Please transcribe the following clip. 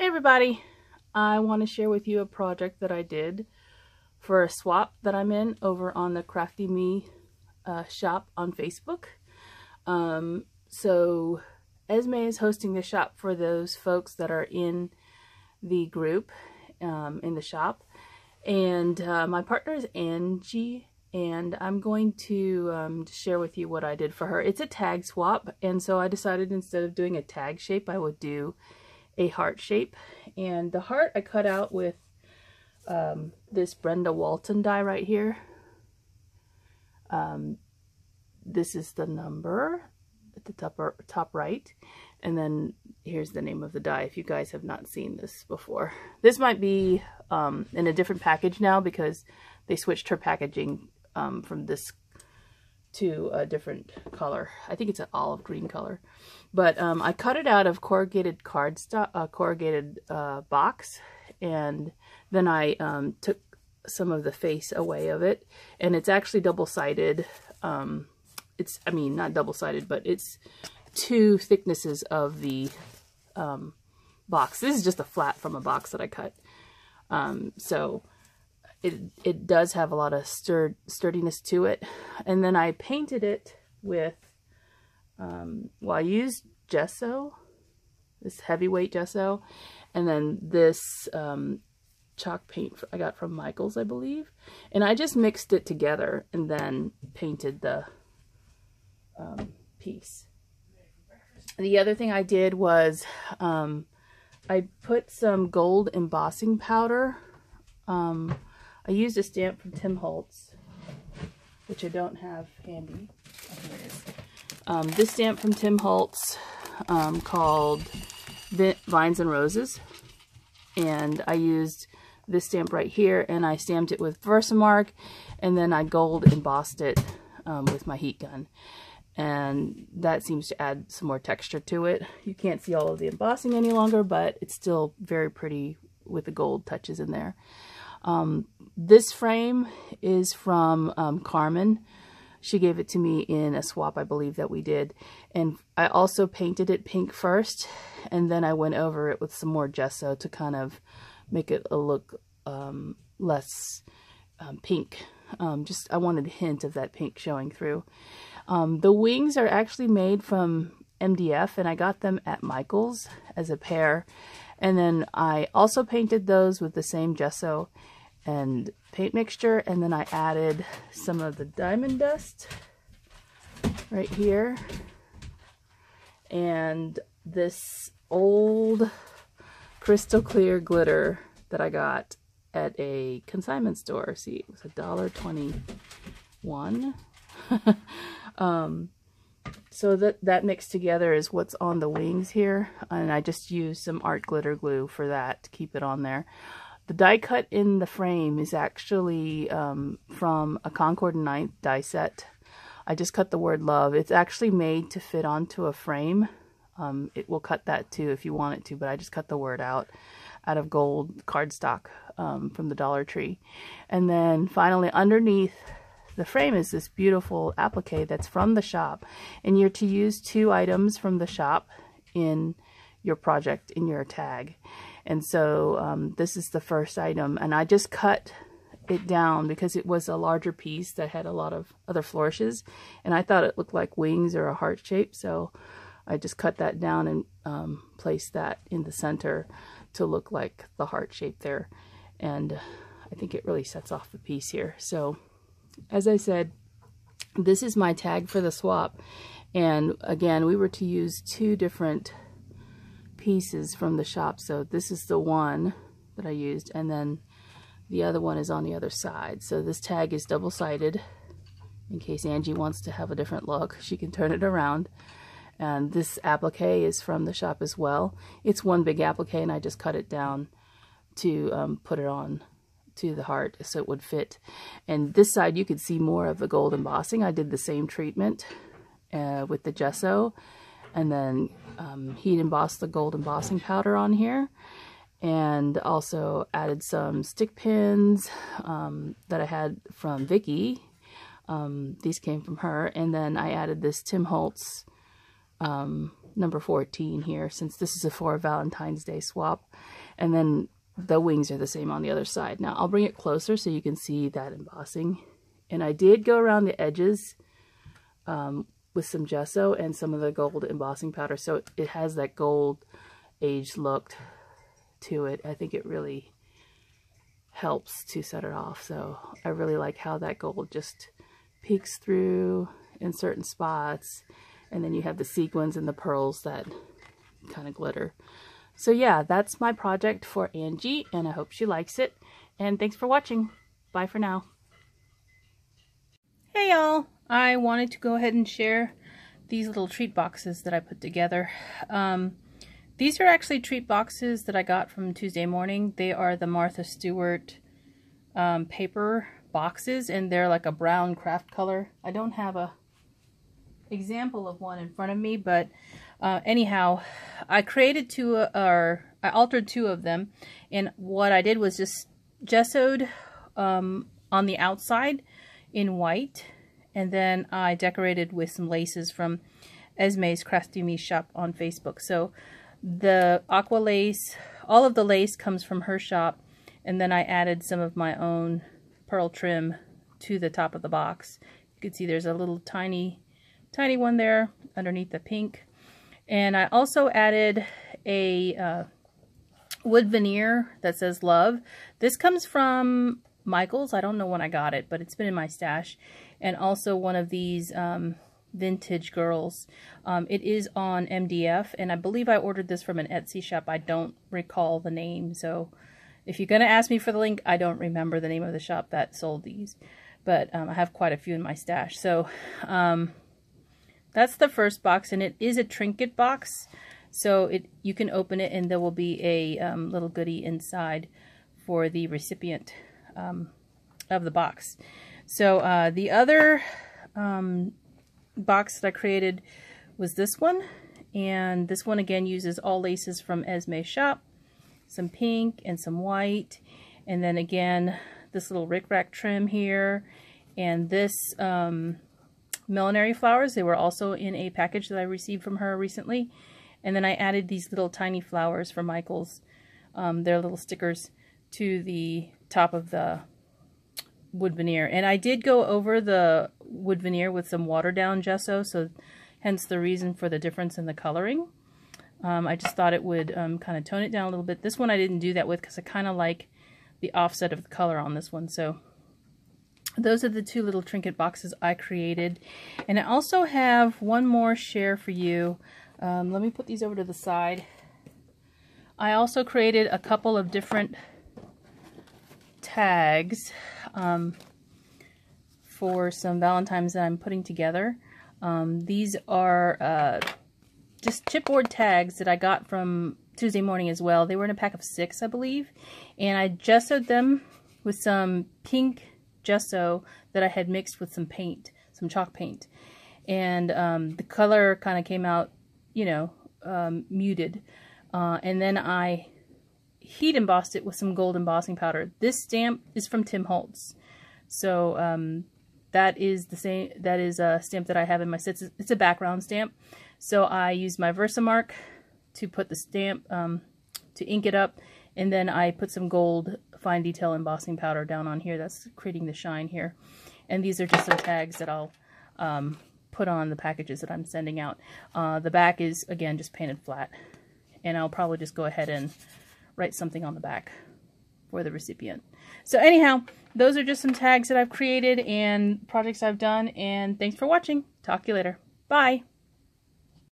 everybody, I want to share with you a project that I did for a swap that I'm in over on the Crafty Me shop on Facebook. So Esme is hosting the shop for those folks that are in the group in the shop, and my partner is Angie, and I'm going to share with you what I did for her. It's a tag swap, and so I decided instead of doing a tag shape I would do a heart shape. And the heart I cut out with this Brenda Walton die right here. This is the number at the top right, and then here's the name of the die if you guys have not seen this before. This might be in a different package now because they switched her packaging from this to a different color. I think it's an olive green color, but I cut it out of corrugated cardstock, corrugated box, and then I took some of the face away of it, and it's actually double-sided. I mean, not double-sided, but it's two thicknesses of the box. This is just a flat from a box that I cut. So it does have a lot of sturdiness to it. And then I painted it with, well, I used gesso, this heavyweight gesso, and then this chalk paint I got from Michael's, I believe. And I just mixed it together and then painted the piece. The other thing I did was I put some gold embossing powder. I used a stamp from Tim Holtz, which I don't have handy. Oh, here it is. This stamp from Tim Holtz called Vines and Roses. And I used this stamp right here, and I stamped it with Versamark, and then I gold embossed it with my heat gun. And that seems to add some more texture to it. You can't see all of the embossing any longer, but it's still very pretty with the gold touches in there. This frame is from Carmen. She gave it to me in a swap, I believe, that we did. And I also painted it pink first, and then I went over it with some more gesso to kind of make it look less pink. I wanted a hint of that pink showing through. The wings are actually made from MDF, and I got them at Michael's as a pair. And then I also painted those with the same gesso and paint mixture, and then I added some of the diamond dust right here, and this old crystal clear glitter that I got at a consignment store. See, it was $1.21. So that mixed together is what's on the wings here, and I just used some art glitter glue for that to keep it on there. The die cut in the frame is actually from a Concord 9th die set. I just cut the word love. It's actually made to fit onto a frame. It will cut that too if you want it to, but I just cut the word out of gold cardstock from the Dollar Tree. And then finally underneath the frame is this beautiful applique that's from the shop. And you're to use 2 items from the shop in your project, in your tag. And so this is the first item, and I just cut it down because it was a larger piece that had a lot of other flourishes, and I thought it looked like wings or a heart shape, so I just cut that down and placed that in the center to look like the heart shape there. And I think it really sets off the piece here. So as I said, this is my tag for the swap, and again, we were to use 2 different pieces from the shop. So this is the one that I used, and then the other one is on the other side. So this tag is double-sided in case Angie wants to have a different look. She can turn it around. And this applique is from the shop as well. It's one big applique, and I just cut it down to put it on to the heart so it would fit. And this side you could see more of the gold embossing. I did the same treatment with the gesso, and then heat embossed the gold embossing powder on here, and also added some stick pins that I had from Vicky. These came from her, and then I added this Tim Holtz number 14 here, since this is a for Valentine's Day swap. And then the wings are the same on the other side. Now I'll bring it closer so you can see that embossing. And I did go around the edges with some gesso and some of the gold embossing powder, so it has that gold aged look to it. I think it really helps to set it off. So I really like how that gold just peeks through in certain spots, and then you have the sequins and the pearls that kind of glitter. So yeah, that's my project for Angie, and I hope she likes it. And thanks for watching. Bye for now. Hey y'all, I wanted to go ahead and share these little treat boxes that I put together. These are actually treat boxes that I got from Tuesday Morning. They are the Martha Stewart paper boxes, and they're like a brown craft color. I don't have a example of one in front of me, but anyhow, I created I altered two of them, and what I did was just gessoed on the outside in white, and then I decorated with some laces from Esme's Crafty Me shop on Facebook. So the aqua lace, all of the lace comes from her shop, and then I added some of my own pearl trim to the top of the box. You can see there's a little tiny one there underneath the pink. And I also added a wood veneer that says love. This comes from Michael's. I don't know when I got it, but it's been in my stash. And also one of these Vintage Girls. It is on MDF, and I believe I ordered this from an Etsy shop. I don't recall the name, so if you're going to ask me for the link, I don't remember the name of the shop that sold these. But I have quite a few in my stash. So that's the first box, and it is a trinket box. So you can open it, and there will be a little goodie inside for the recipient of the box. So the other box that I created was this one, and this one again uses all laces from Esme's shop, some pink and some white, and then again this little rickrack trim here, and this millinery flowers. They were also in a package that I received from her recently. And then I added these little tiny flowers from Michael's, their little stickers, to the top of the wood veneer. And I did go over the wood veneer with some watered down gesso, so hence the reason for the difference in the coloring. I just thought it would kind of tone it down a little bit. This one I didn't do that with because I kind of like the offset of the color on this one. So those are the two little trinket boxes I created. And I also have one more share for you. Let me put these over to the side. I also created a couple of different tags for some Valentines that I'm putting together. These are just chipboard tags that I got from Tuesday Morning as well. They were in a pack of 6, I believe. And I gessoed them with some pink gesso that I had mixed with some paint, some chalk paint. And the color kind of came out, you know, muted. And then I heat embossed it with some gold embossing powder. This stamp is from Tim Holtz. So that is the same, that is a stamp that I have in my sets. It's a background stamp. So I used my Versamark to put the stamp, to ink it up, and then I put some gold fine detail embossing powder down on here. That's creating the shine here. And these are just some tags that I'll put on the packages that I'm sending out. The back is, again, just painted flat. And I'll probably just go ahead and write something on the back for the recipient. So anyhow, those are just some tags that I've created and projects I've done. And thanks for watching. Talk to you later. Bye.